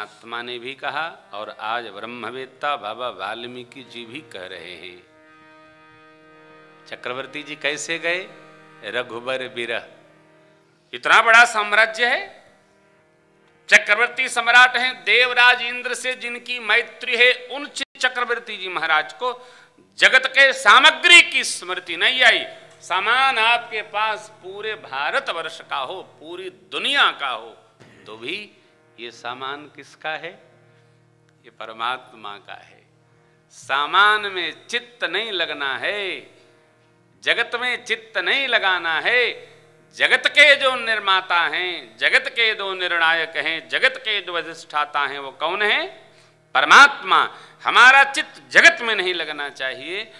महात्मा ने भी कहा और आज ब्रह्मवेत्ता बाबा वाल्मीकि जी भी कह रहे हैं। चक्रवर्ती जी कैसे गए? रघुबर बिरह। इतना बड़ा साम्राज्य है, चक्रवर्ती सम्राट हैं, देवराज इंद्र से जिनकी मैत्री है, उन चक्रवर्ती जी महाराज को जगत के सामग्री की स्मृति नहीं आई। सामान आपके पास पूरे भारतवर्ष का हो, पूरी दुनिया का हो, तो भी ये सामान किसका है? ये परमात्मा का है। सामान में चित्त नहीं लगना है, जगत में चित्त नहीं लगाना है। जगत के जो निर्माता हैं, जगत के जो निर्णायक हैं, जगत के जो अधिष्ठाता हैं, वो कौन है? परमात्मा। हमारा चित्त जगत में नहीं लगना चाहिए,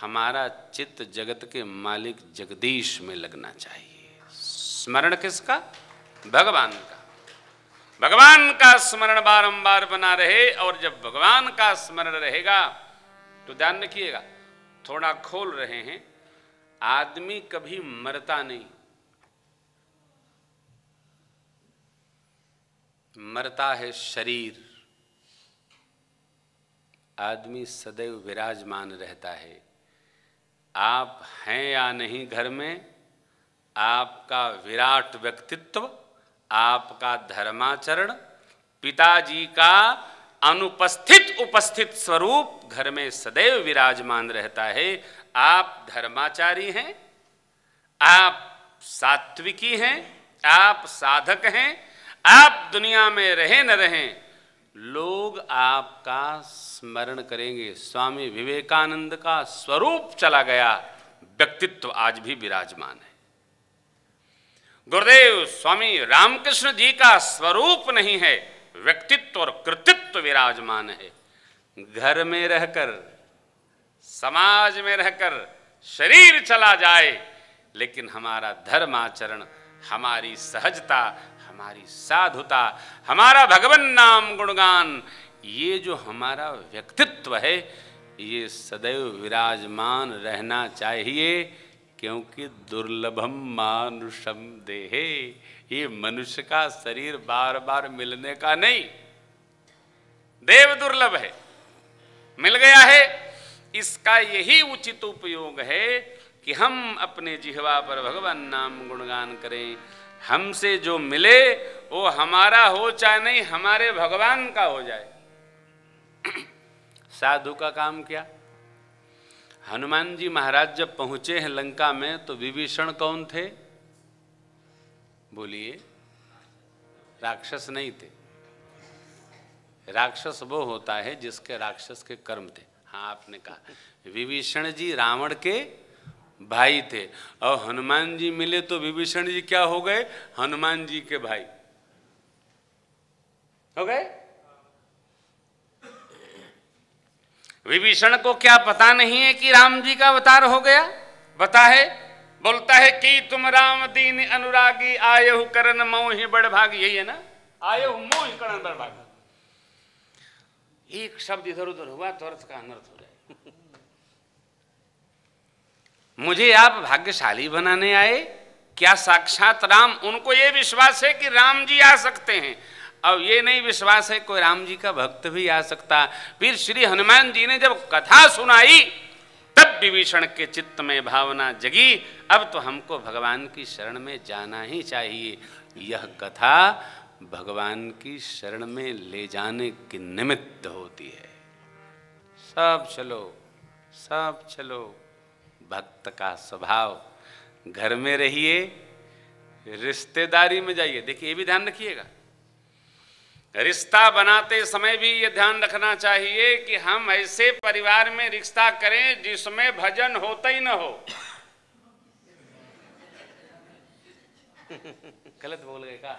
हमारा चित्त जगत के मालिक जगदीश में लगना चाहिए। स्मरण किसका? भगवान का। भगवान का स्मरण बारंबार बना रहे, और जब भगवान का स्मरण रहेगा तो ध्यान रखिएगा, थोड़ा खोल रहे हैं, आदमी कभी मरता नहीं, मरता है शरीर। आदमी सदैव विराजमान रहता है। आप हैं या नहीं घर में, आपका विराट व्यक्तित्व, आपका धर्माचरण, पिताजी का अनुपस्थित उपस्थित स्वरूप घर में सदैव विराजमान रहता है। आप धर्माचारी हैं, आप सात्विकी हैं, आप साधक हैं, आप दुनिया में रहें न रहें, लोग आपका स्मरण करेंगे। स्वामी विवेकानंद का स्वरूप चला गया, व्यक्तित्व आज भी विराजमान है। गुरुदेव स्वामी रामकृष्ण जी का स्वरूप नहीं है, व्यक्तित्व और कृतित्व विराजमान है। घर में रहकर, समाज में रहकर शरीर चला जाए, लेकिन हमारा धर्माचरण, हमारी सहजता, हमारी साधुता, हमारा भगवन नाम गुणगान, ये जो हमारा व्यक्तित्व है, ये सदैव विराजमान रहना चाहिए। क्योंकि दुर्लभम मानुषम देहे, ये मनुष्य का शरीर बार बार मिलने का नहीं, देव दुर्लभ है, मिल गया है। इसका यही उचित उपयोग है कि हम अपने जिह्वा पर भगवान नाम गुणगान करें। हमसे जो मिले वो हमारा हो चाहे नहीं, हमारे भगवान का हो जाए। साधु का काम क्या? हनुमान जी महाराज जब पहुंचे हैं लंका में, तो विभीषण कौन थे? बोलिए। राक्षस नहीं थे। राक्षस वो होता है जिसके राक्षस के कर्म थे। हाँ, आपने कहा विभीषण जी रावण के भाई थे, और हनुमान जी मिले तो विभीषण जी क्या हो गए? हनुमान जी के भाई हो गए। विभीषण को क्या पता नहीं है कि राम जी का अवतार हो गया? पता है, बोलता है कि तुम राम दीन अनुरागी, आयहु करन मोहि बड़ भाग। यही है ना, आयहु मोहि करन बड़ भाग। एक शब्द इधर उधर हुआ तो अर्थ का अनर्थ हो जाए। मुझे आप भाग्यशाली बनाने आए क्या? साक्षात राम। उनको ये विश्वास है कि राम जी आ सकते हैं, अब ये नहीं विश्वास है कोई राम जी का भक्त भी आ सकता। फिर श्री हनुमान जी ने जब कथा सुनाई, तब विभीषण के चित्त में भावना जगी, अब तो हमको भगवान की शरण में जाना ही चाहिए। यह कथा भगवान की शरण में ले जाने के निमित्त होती है। सब चलो, सब चलो। भक्त का स्वभाव, घर में रहिए, रिश्तेदारी में जाइए। देखिए, ये भी ध्यान रखिएगा, रिश्ता बनाते समय भी ये ध्यान रखना चाहिए कि हम ऐसे परिवार में रिश्ता करें जिसमें भजन होता ही न हो। गलत बोल गए क्या?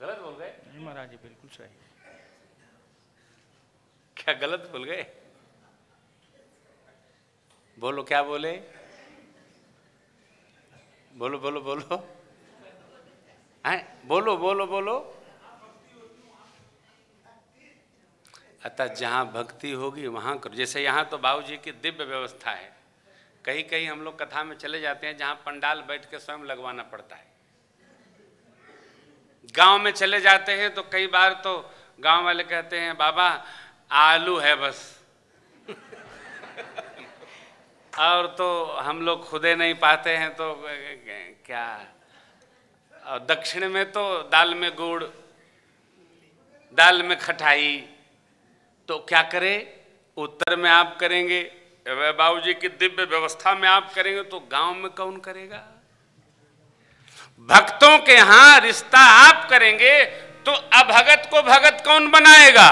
गलत बोल गए? नहीं महाराज जी, बिल्कुल सही। क्या गलत बोल गए? बोलो, क्या बोले? बोलो बोलो बोलो, बोलो बोलो बोलो। अतः जहाँ भक्ति होगी वहाँ करो। जैसे यहाँ तो बाबूजी की दिव्य व्यवस्था है। कहीं कहीं हम लोग कथा में चले जाते हैं जहाँ पंडाल बैठ के स्वयं लगवाना पड़ता है। गांव में चले जाते हैं तो कई बार तो गांव वाले कहते हैं बाबा आलू है बस और तो हम लोग खुदे नहीं पाते हैं तो क्या। और दक्षिण में तो दाल में गुड़, दाल में खटाई, तो क्या करे। उत्तर में आप करेंगे, बाबूजी की दिव्य व्यवस्था में आप करेंगे तो गांव में कौन करेगा। भक्तों के यहां रिश्ता आप करेंगे तो अभगत को भगत कौन बनाएगा।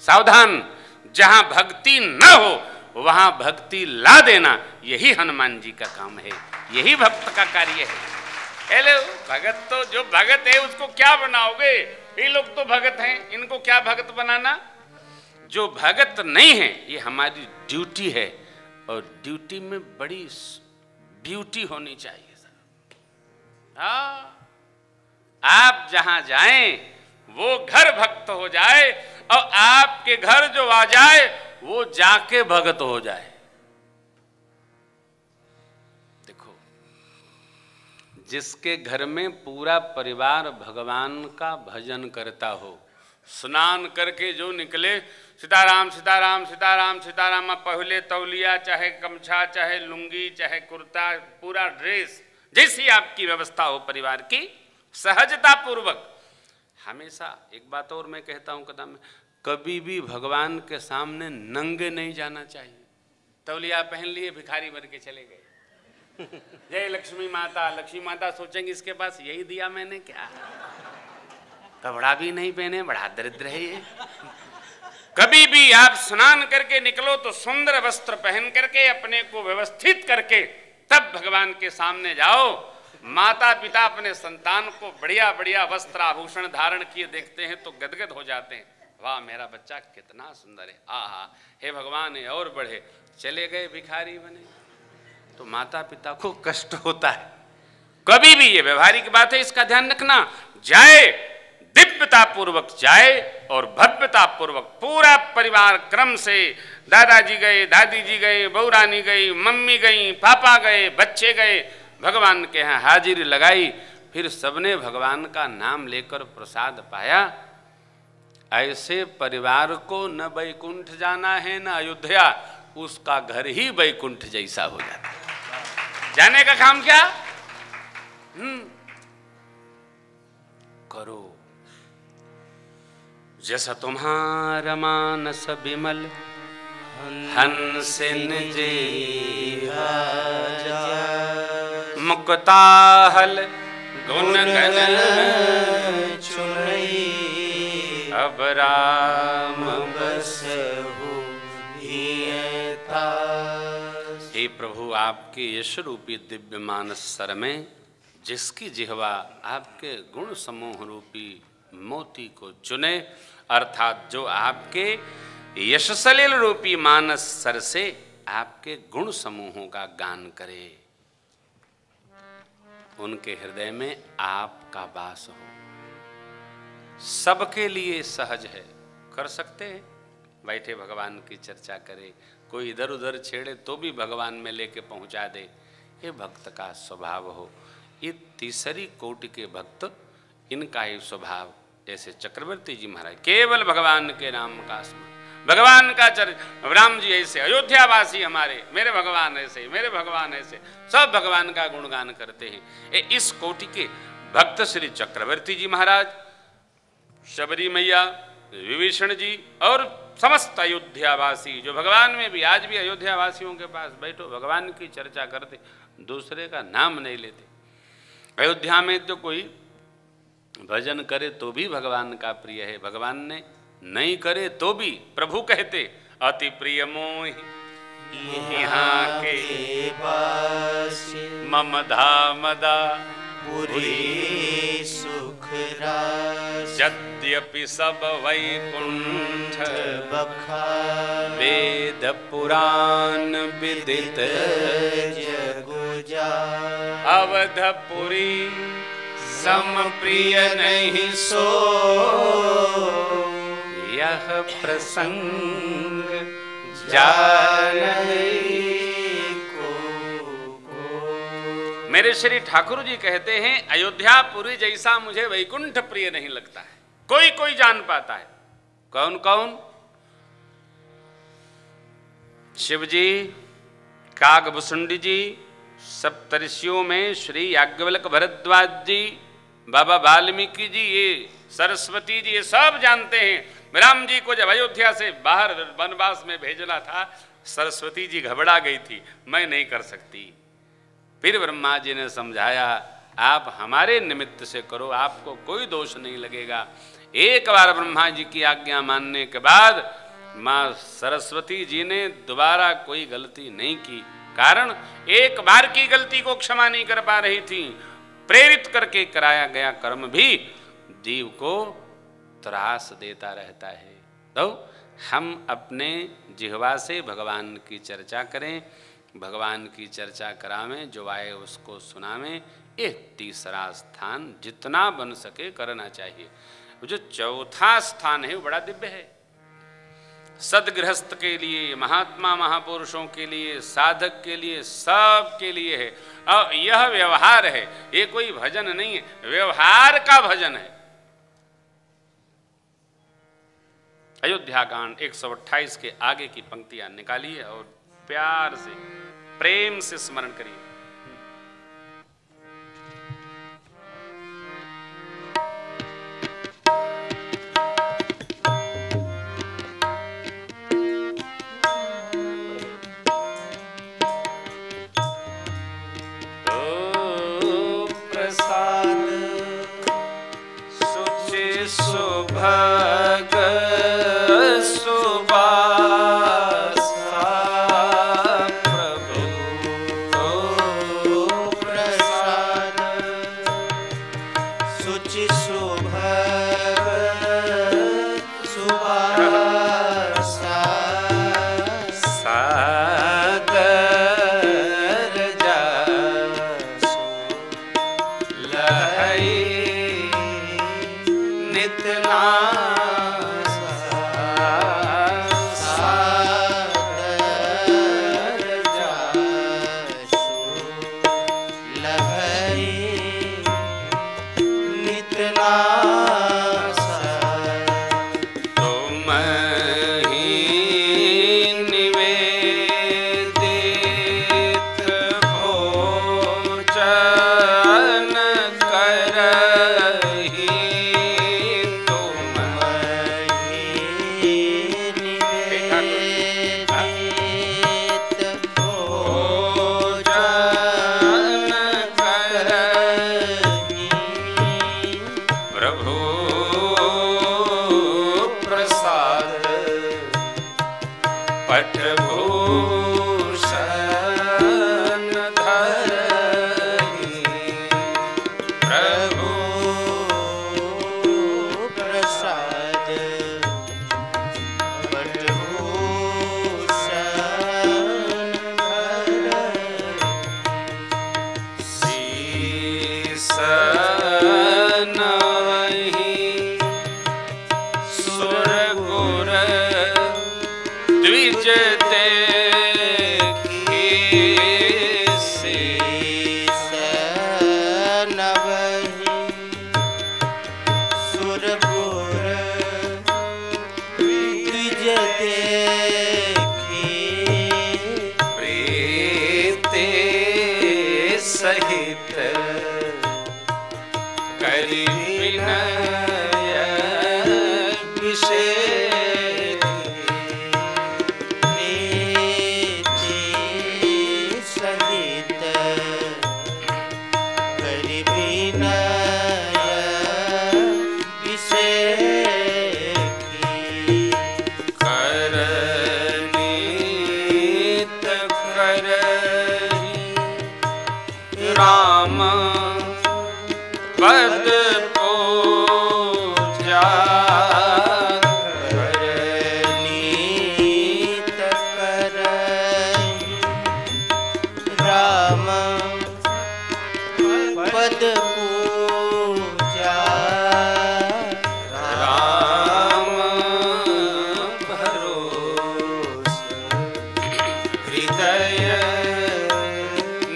सावधान, जहां भक्ति न हो वहां भक्ति ला देना, यही हनुमान जी का काम है, यही भक्त का कार्य है। हेलो, भगत तो जो भगत है उसको क्या बनाओगे। ये लोग तो भगत हैं, इनको क्या भगत बनाना। जो भगत नहीं है ये हमारी ड्यूटी है, और ड्यूटी में बड़ी ब्यूटी होनी चाहिए। हाँ, आप जहां जाएं वो घर भक्त हो जाए, और आपके घर जो आ जाए वो जाके भगत हो जाए। देखो, जिसके घर में पूरा परिवार भगवान का भजन करता हो, स्नान करके जो निकले सीताराम सीताराम सीताराम सीताराम, पहले तौलिया चाहे गमछा चाहे लुंगी चाहे कुर्ता, पूरा ड्रेस, जैसी आपकी व्यवस्था हो परिवार की, सहजता पूर्वक। हमेशा एक बात और मैं कहता हूं कदम में, कभी भी भगवान के सामने नंगे नहीं जाना चाहिए। तौलिया पहन लिए भिखारी बन के चले गए, जय लक्ष्मी माता। लक्ष्मी माता सोचेंगे इसके पास यही दिया मैंने क्या, कपड़ा भी नहीं पहने, बड़ा दरिद्र है ये। कभी भी आप स्नान करके निकलो तो सुंदर वस्त्र पहन करके अपने को व्यवस्थित करके तब भगवान के सामने जाओ। माता पिता अपने संतान को बढ़िया बढ़िया वस्त्र आभूषण धारण किए देखते हैं तो गदगद हो जाते हैं, वाह मेरा बच्चा कितना सुंदर है, आहा हे भगवान है और बढ़े। चले गए भिखारी बने तो माता पिता को कष्ट होता है। कभी भी, ये व्यवहारिक बात है, इसका ध्यान रखना। जाए दिव्यता पूर्वक जाए और भव्यता पूर्वक, पूरा परिवार क्रम से, दादाजी गए, दादी जी गए, बहू रानी गई, मम्मी गई, पापा गए, बच्चे गए, भगवान के यहाँ हाजिरी लगाई, फिर सबने भगवान का नाम लेकर प्रसाद पाया। ऐसे परिवार को न वैकुंठ जाना है न अयोध्या, उसका घर ही वैकुंठ जैसा हो जाता है। जाने का काम क्या करो। जैसा तुम्हारा मानस विमल हंसिन जीवा मुक्ताहल गुण गण चुनई, अब राम बसहु हियता। हे प्रभु, आपके यश रूपी दिव्य मानस सर में जिसकी जिह्वा आपके गुण समूह रूपी मोती को चुने, अर्थात जो आपके यश सलिल रूपी मानस सर से आपके गुण समूहों का गान करे, उनके हृदय में आपका वास हो। सबके लिए सहज है, कर सकते हैं, बैठे भगवान की चर्चा करे, कोई इधर उधर छेड़े तो भी भगवान में लेके पहुंचा दे, ये भक्त का स्वभाव हो। ये तीसरी कोटि के भक्त, इनका ही स्वभाव। जैसे चक्रवर्ती जी महाराज केवल भगवान के नाम का स्मरण, भगवान का चरित्र, राम जी ऐसे, अयोध्यावासी हमारे, मेरे भगवान ऐसे, मेरे भगवान ऐसे, सब भगवान का गुणगान करते हैं। इस कोटि के भक्त श्री चक्रवर्ती जी महाराज, शबरी मैया, विभीषण जी और समस्त अयोध्यावासी, जो भगवान में भी आज भी अयोध्यावासियों के पास बैठो भगवान की चर्चा करते, दूसरे का नाम नहीं लेते। अयोध्या में तो कोई भजन करे तो भी भगवान का प्रिय है, भगवान ने नहीं करे तो भी प्रभु कहते अति प्रिय मोहि यहाँ के मम धामदा पुरी सुख रास, यद्यपि सब वैकुंठ बखान, वेद पुराण विदित जगुजा, अवधपुरी सम प्रिय नहीं सो, यह प्रसंग जानई को। मेरे श्री ठाकुर जी कहते हैं अयोध्यापुरी जैसा मुझे वैकुंठ प्रिय नहीं लगता है। कोई कोई जान पाता है। कौन कौन? शिव जी, कागभूषुंडी जी, सप्तऋषियों में श्री याज्ञवल्क भरद्वाज जी, बाबा वाल्मीकि जी, ये सरस्वती जी, ये सब जानते हैं। राम जी को जब अयोध्या से बाहर वनवास में भेजना था, सरस्वती जी घबरा गई थी, मैं नहीं कर सकती। फिर ब्रह्मा जी ने समझाया, आप हमारे निमित्त से करो, आपको कोई दोष नहीं लगेगा। एक बार ब्रह्मा जी की आज्ञा मानने के बाद माँ सरस्वती जी ने दोबारा कोई गलती नहीं की। कारण एक बार की गलती को क्षमा नहीं कर पा रही थी। प्रेरित करके कराया गया कर्म भी जीव को त्रास देता रहता है। तो हम अपने जिह्वा से भगवान की चर्चा करें, भगवान की चर्चा करावें, जो आए उसको सुनावें। एक तीसरा स्थान जितना बन सके करना चाहिए। जो चौथा स्थान है वो बड़ा दिव्य है। सदगृहस्थ के लिए, महात्मा महापुरुषों के लिए, साधक के लिए, सब के लिए है। और यह व्यवहार है, ये कोई भजन नहीं है, व्यवहार का भजन है। अयोध्या कांड 128 के आगे की पंक्तियां निकालिए और प्यार से, प्रेम से स्मरण करिए।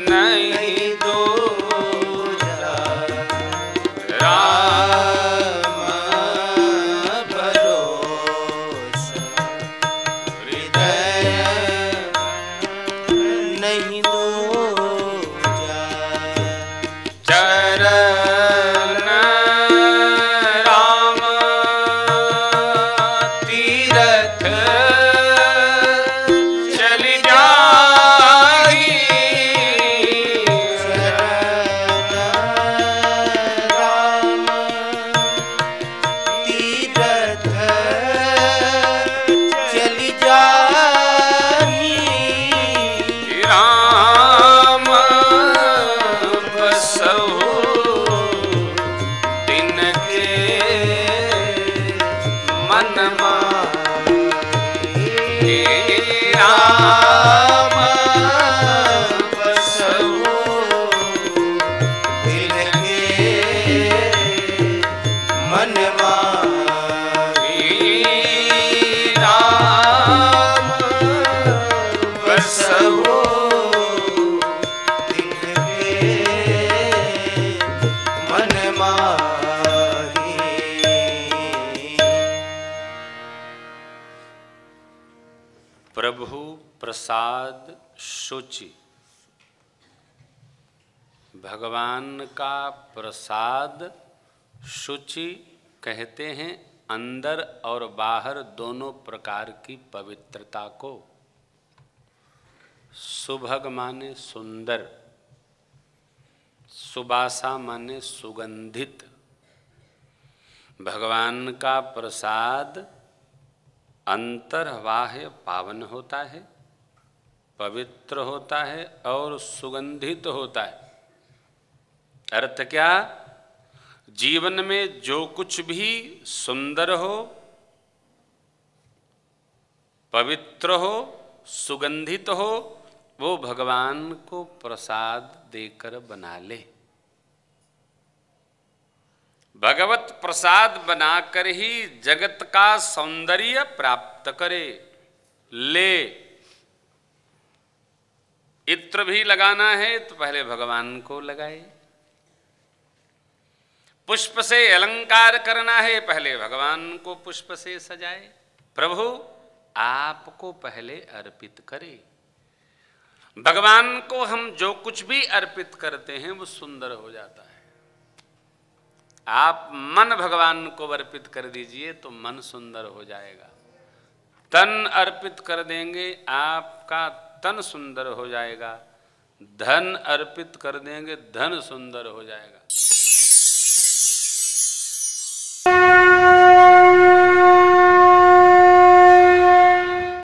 नहीं दो राम बसहु दिल के मन माही। राम बसहु दिल के मन माही। प्रभु प्रसाद शुचि। भगवान का प्रसाद शुचि कहते हैं अंदर और बाहर दोनों प्रकार की पवित्रता को। सुभग माने सुंदर, सुबासा माने सुगंधित। भगवान का प्रसाद अंतर्बाह्य पावन होता है, पवित्र होता है और सुगंधित होता है। अर्थ क्या? जीवन में जो कुछ भी सुंदर हो, पवित्र हो, सुगंधित हो, वो भगवान को प्रसाद देकर बना ले। भगवत प्रसाद बनाकर ही जगत का सौंदर्य प्राप्त करे। ले इत्र भी लगाना है तो पहले भगवान को लगाए। पुष्प से अलंकार करना है, पहले भगवान को पुष्प से सजाए। प्रभु आपको पहले अर्पित करे। भगवान को हम जो कुछ भी अर्पित करते हैं वो सुंदर हो जाता है। आप मन भगवान को अर्पित कर दीजिए तो मन सुंदर हो जाएगा। तन अर्पित कर देंगे आपका तन सुंदर हो जाएगा। धन अर्पित कर देंगे धन सुंदर हो जाएगा।